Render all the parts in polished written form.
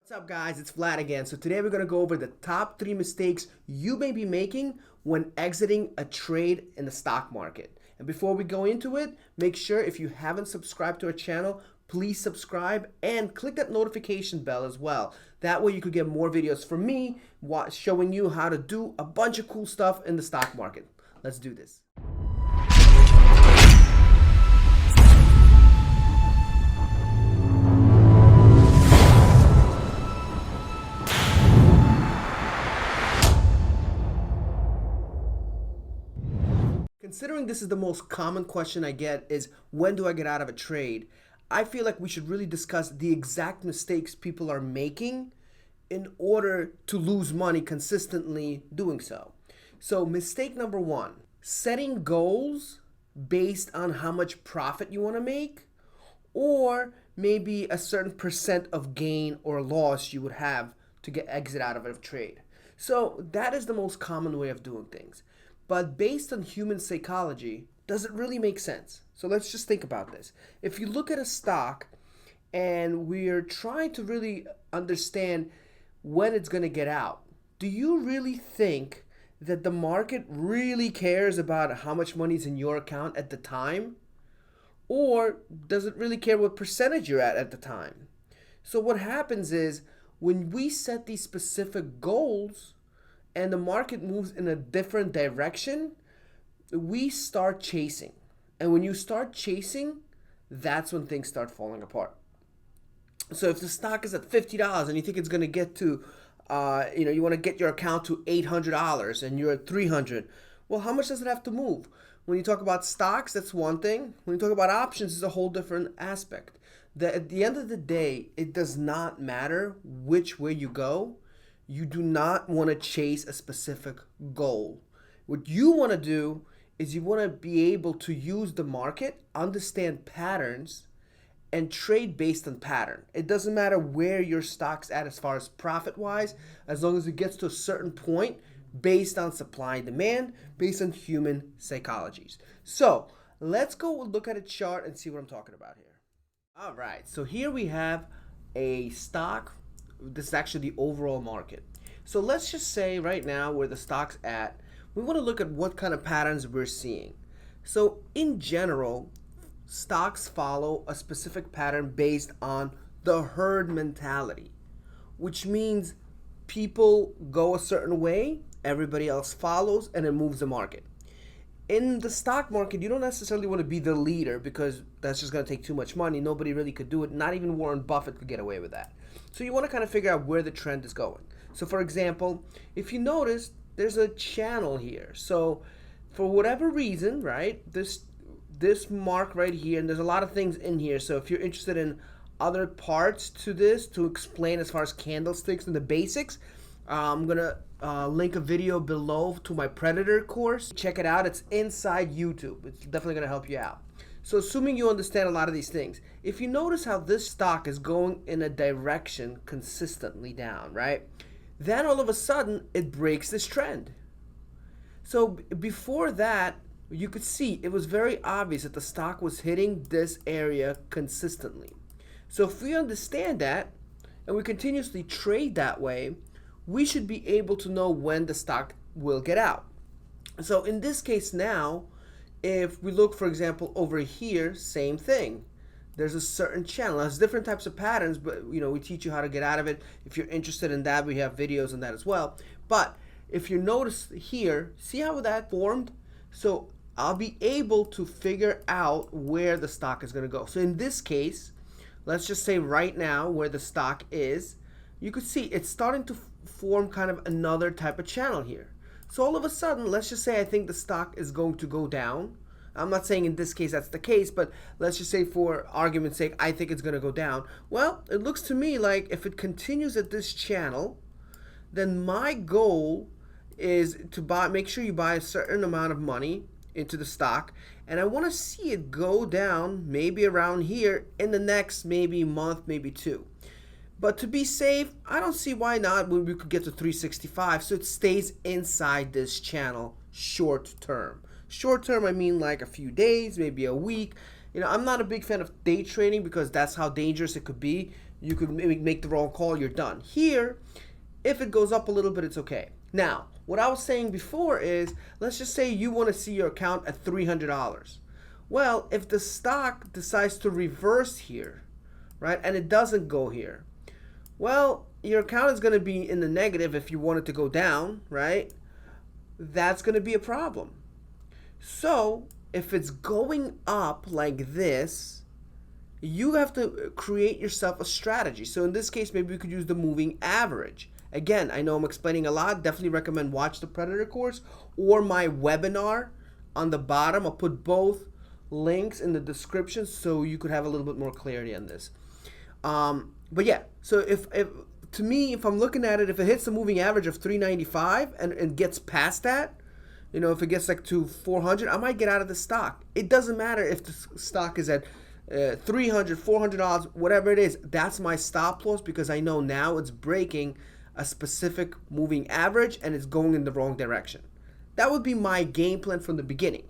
What's up, guys? It's Vlad again. So today we're going to go over the top 3 mistakes you may be making when exiting a trade in the stock market. And before we go into it, make sure if you haven't subscribed to our channel, please subscribe and click that notification bell as well. That way you could get more videos from me showing you how to do a bunch of cool stuff in the stock market. Let's do this. Considering this is the most common question I get is when do I get out of a trade? I feel like we should really discuss the exact mistakes people are making in order to lose money consistently doing so. So mistake number 1, setting goals based on how much profit you want to make or maybe a certain percent of gain or loss you would have to get exit out of a trade. So that is the most common way of doing things. But based on human psychology, does it really make sense? So let's just think about this. If you look at a stock and we're trying to really understand when it's going to get out, do you really think that the market really cares about how much money is in your account at the time? Or does it really care what percentage you're at the time? So what happens is when we set these specific goals, and the market moves in a different direction, we start chasing. And when you start chasing, that's when things start falling apart. So if the stock is at $50 and you think it's going to get to, you want to get your account to $800 and you're at $300, well, how much does it have to move? When you talk about stocks, that's one thing. When you talk about options, it's a whole different aspect. At the end of the day, it does not matter which way you go. You do not want to chase a specific goal. What you want to do is you want to be able to use the market, understand patterns, and trade based on pattern. It doesn't matter where your stock's at as far as profit-wise, as long as it gets to a certain point based on supply and demand, based on human psychologies. So let's go look at a chart and see what I'm talking about here. All right, so here we have a stock. This is actually the overall market. So let's just say right now where the stock's at, we want to look at what kind of patterns we're seeing. So in general, stocks follow a specific pattern based on the herd mentality, which means people go a certain way, everybody else follows, and it moves the market. In the stock market, you don't necessarily want to be the leader because that's just going to take too much money. Nobody really could do it. Not even Warren Buffett could get away with that. So you want to kind of figure out where the trend is going. So for example, if you notice, there's a channel here. So for whatever reason, right, this mark right here, and there's a lot of things in here. So if you're interested in other parts to this to explain as far as candlesticks and the basics, I'm going to link a video below to my Predator course. Check it out. It's inside YouTube. It's definitely going to help you out. So assuming you understand a lot of these things, if you notice how this stock is going in a direction consistently down, right? Then all of a sudden it breaks this trend. So before that, you could see it was very obvious that the stock was hitting this area consistently. So if we understand that and we continuously trade that way, we should be able to know when the stock will get out. So in this case now, if we look, for example, over here, same thing. There's a certain channel. There's different types of patterns, but we teach you how to get out of it. If you're interested in that, we have videos on that as well. But if you notice here, see how that formed? So I'll be able to figure out where the stock is going to go. So in this case, let's just say right now where the stock is, you could see it's starting to form kind of another type of channel here. So all of a sudden, let's just say I think the stock is going to go down. I'm not saying in this case that's the case, but let's just say for argument's sake, I think it's going to go down. Well, it looks to me like if it continues at this channel, then my goal is to make sure you buy a certain amount of money into the stock, and I want to see it go down maybe around here in the next maybe month, maybe two. But to be safe, I don't see why not when we could get to 365, so it stays inside this channel short term. Short term, I mean like a few days, maybe a week. I'm not a big fan of day trading because that's how dangerous it could be. you could maybe make the wrong call, you're done. Here, if it goes up a little bit, it's okay. Now, what I was saying before is, let's just say you want to see your account at $300. Well, if the stock decides to reverse here, right, and it doesn't go here, well, your account is going to be in the negative if you want it to go down, right? That's going to be a problem. So, if it's going up like this, you have to create yourself a strategy. So in this case, maybe we could use the moving average. Again, I know I'm explaining a lot. Definitely recommend watch the Predator course or my webinar on the bottom. I'll put both links in the description so you could have a little bit more clarity on this. But yeah, so if to me, if I'm looking at it, if it hits the moving average of 395 and gets past that, you know, if it gets like to 400, I might get out of the stock. It doesn't matter if the stock is at $300, $400, whatever it is. That's my stop loss because I know now it's breaking a specific moving average and it's going in the wrong direction. That would be my game plan from the beginning.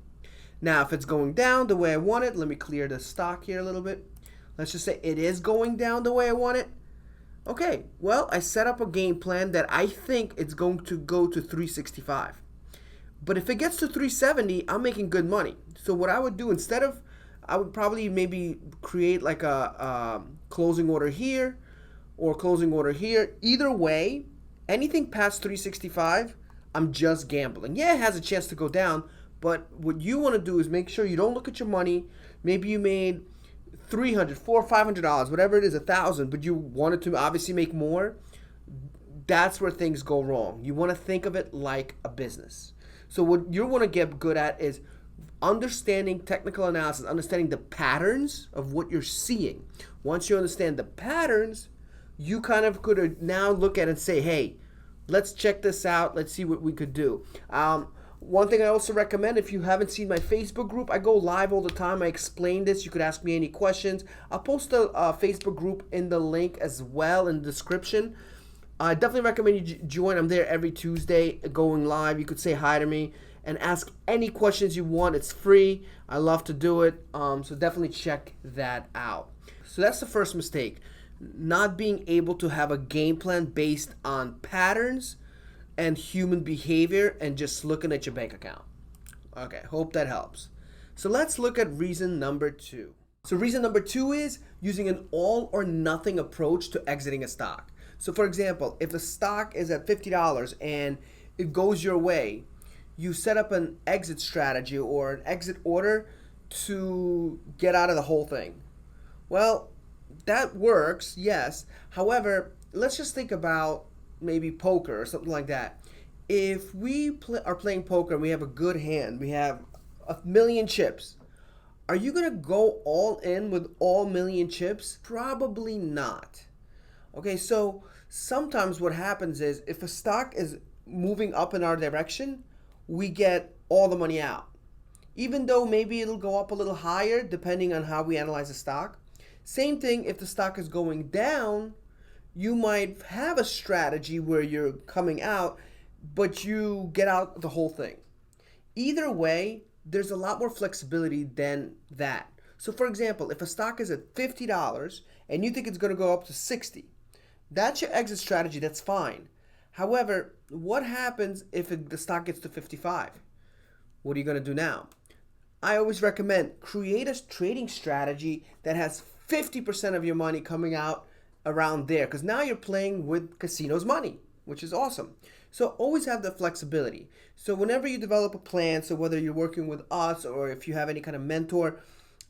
Now, if it's going down the way I want it, let me clear the stock here a little bit. Let's just say it is going down the way I want it. Okay, well, I set up a game plan that I think it's going to go to 365. But if it gets to 370, I'm making good money. So what I would do instead of, I would probably maybe create like a closing order here or closing order here. Either way, anything past 365, I'm just gambling. Yeah, it has a chance to go down, but what you want to do is make sure you don't look at your money. Maybe you made $300, $400, $500, whatever it is, $1,000, but you wanted to obviously make more. That's where things go wrong. You want to think of it like a business. So what you want to get good at is understanding technical analysis, understanding the patterns of what you're seeing. Once you understand the patterns, you kind of could now look at it and say, hey, let's check this out. Let's see what we could do. One thing I also recommend, if you haven't seen my Facebook group, I go live all the time. I explain this. You could ask me any questions. I'll post a Facebook group in the link as well in the description. I definitely recommend you join. I'm there every Tuesday going live. You could say hi to me and ask any questions you want. It's free. I love to do it. So definitely check that out. So that's the first mistake. Not being able to have a game plan based on patterns and human behavior and just looking at your bank account. Okay, hope that helps. So let's look at reason number 2. So reason number 2 is using an all or nothing approach to exiting a stock. So for example, if the stock is at $50 and it goes your way, you set up an exit strategy or an exit order to get out of the whole thing. Well, that works, yes. However, let's just think about maybe poker or something like that. If we are playing poker and we have a good hand, we have 1,000,000 chips, are you going to go all in with all 1,000,000 chips? Probably not. Okay, so sometimes what happens is if a stock is moving up in our direction, we get all the money out. Even though maybe it'll go up a little higher depending on how we analyze the stock. Same thing if the stock is going down, you might have a strategy where you're coming out, but you get out the whole thing. Either way, there's a lot more flexibility than that. So for example, if a stock is at $50 and you think it's going to go up to 60, that's your exit strategy, that's fine. However, what happens if the stock gets to 55? What are you going to do now? I always recommend create a trading strategy that has 50% of your money coming out around there, because now you're playing with casino's money, which is awesome. So always have the flexibility. So whenever you develop a plan, so whether you're working with us or if you have any kind of mentor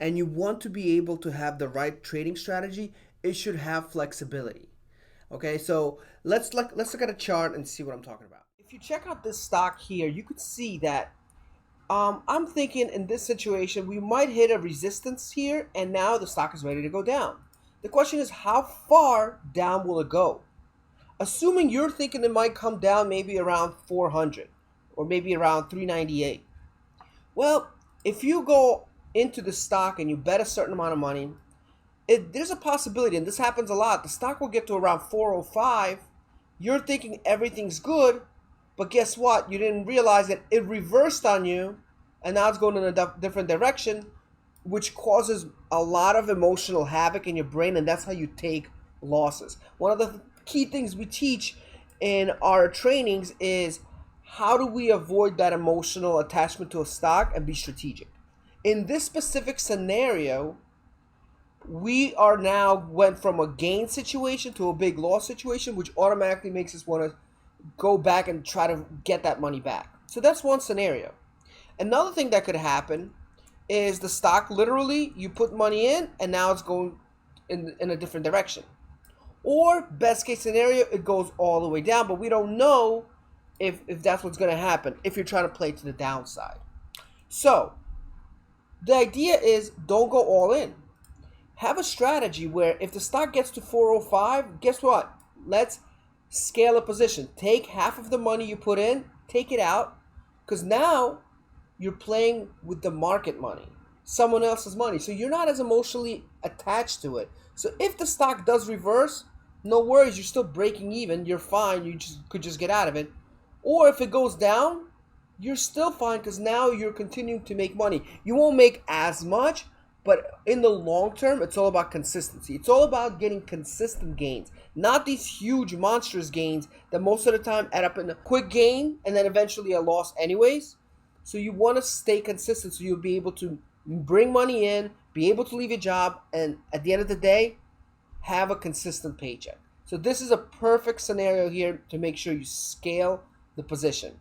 and you want to be able to have the right trading strategy, it should have flexibility. Okay, so let's look at a chart and see what I'm talking about. If you check out this stock here, you could see that I'm thinking in this situation, we might hit a resistance here and now the stock is ready to go down. The question is, how far down will it go? Assuming you're thinking it might come down maybe around 400 or maybe around 398. Well, if you go into the stock and you bet a certain amount of money, there's a possibility, and this happens a lot, the stock will get to around 405. You're thinking everything's good, but guess what? You didn't realize that it reversed on you, and now it's going in a different direction, which causes a lot of emotional havoc in your brain, and that's how you take losses. One of the key things we teach in our trainings is how do we avoid that emotional attachment to a stock and be strategic. In this specific scenario, we are now went from a gain situation to a big loss situation, which automatically makes us want to go back and try to get that money back. So that's one scenario. Another thing that could happen is the stock literally you put money in and now it's going in a different direction. Or best case scenario, it goes all the way down, but we don't know if that's what's going to happen if you're trying to play to the downside. So the idea is don't go all in. Have a strategy where if the stock gets to 405, guess what? Let's scale a position. Take half of the money you put in, take it out, because now you're playing with the market money, someone else's money. So you're not as emotionally attached to it. So if the stock does reverse, no worries, you're still breaking even, you're fine, you could just get out of it. Or if it goes down, you're still fine because now you're continuing to make money. You won't make as much, but in the long term, it's all about consistency. It's all about getting consistent gains, not these huge monstrous gains that most of the time add up in a quick gain and then eventually a loss anyways. So you want to stay consistent so you'll be able to bring money in, be able to leave your job, and at the end of the day, have a consistent paycheck. So this is a perfect scenario here to make sure you scale the position.